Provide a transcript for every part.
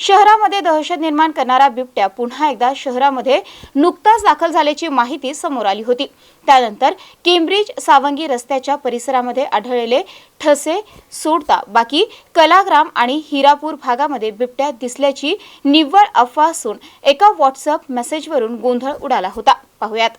शहरामध्ये दहशत निर्माण करणारा बिबट्या पुन्हा एकदा शहरामध्ये नुकताच दाखल झाल्याची माहिती समोर आली होती। त्यानंतर केम्ब्रिज सावंगी रस्त्याच्या परिसरामध्ये आढळलेले ठसे सोडता बाकी कलाग्राम आणि हिरापूर भागामध्ये बिबट्या दिसल्याची निव्वळ अफवा असून एका व्हॉट्सअप मेसेजवरून गोंधळ उडाला होता। पाहूयात।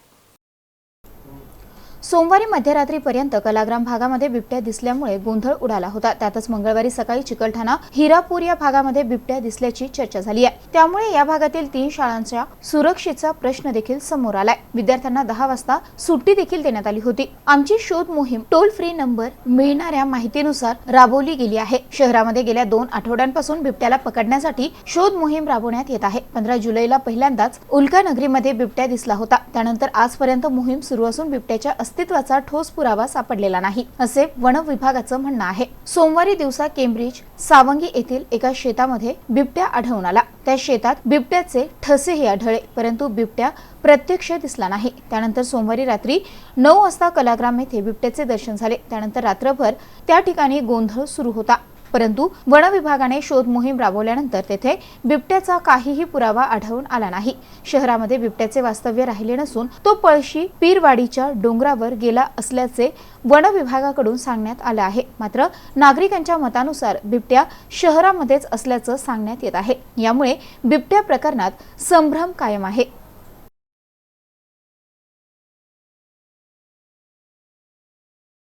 सोमवारी मध्यरात्रीपर्यंत कलाग्राम भागामध्ये बिबट्या दिसल्यामुळे गोंधळ उडाला होता। त्यातच मंगळवारी सकाळी चिकलठाणा हिरापूर या भागामध्ये बिबट्या दिसल्याची चर्चा झाली आहे। त्यामुळे या भागातील 3 शाळांच्या सुरक्षेचा प्रश्न देखील समोर आलाय। विद्यार्थ्यांना 10 वाजता सुट्टी देखील देण्यात आली होती। आमची शोध मोहीम टोल फ्री नंबर मिळणाऱ्या माहितीनुसार राबवली गेली आहे। शहरामध्ये गेल्या 2 आठवड्यांपासून बिबट्याला पकडण्यासाठी शोध मोहीम राबवण्यात येत आहे। 15 जुलैला पहिल्यांदाच उल्कानगरीमध्ये बिबट्या दिसला होता। त्यानंतर आजपर्यंत मोहीम सुरू असून बिबट्याच्या अस्तित्वाचा ठोस पुरावा सापडलेला नाही, असे वन विभागाचं म्हणणं आहे। सोमवारी दिवसा केम्ब्रिज सावंगी येथील एका शेतामध्ये बिबट्या आढळून आला। त्या शेतात बिबट्याचे ठसेही आढळले, परंतु बिबट्या प्रत्यक्ष दिसला नाही। त्यानंतर सोमवारी रात्री 9 वाजता कलाग्राम येथे बिबट्याचे दर्शन झाले। त्यानंतर रात्रभर त्या ठिकाणी गोंधळ सुरू होता, परंतु वन विभागाने शोध मोहीम राबवल्यानंतर तेथे बिबट्याचा काहीही पुरावा आढळून आला नाही। शहरामध्ये बिबट्याचे वास्तव्य राहिले नसून तो पळशी पीरवाडीच्या डोंगरावर गेला असल्याचे वन विभागाकडून सांगण्यात आले आहे। मात्र नागरिकांच्या मतानुसार बिबट्या शहरामध्येच असल्याचं सांगण्यात येत आहे। यामुळे बिबट्या प्रकरणात संभ्रम कायम आहे।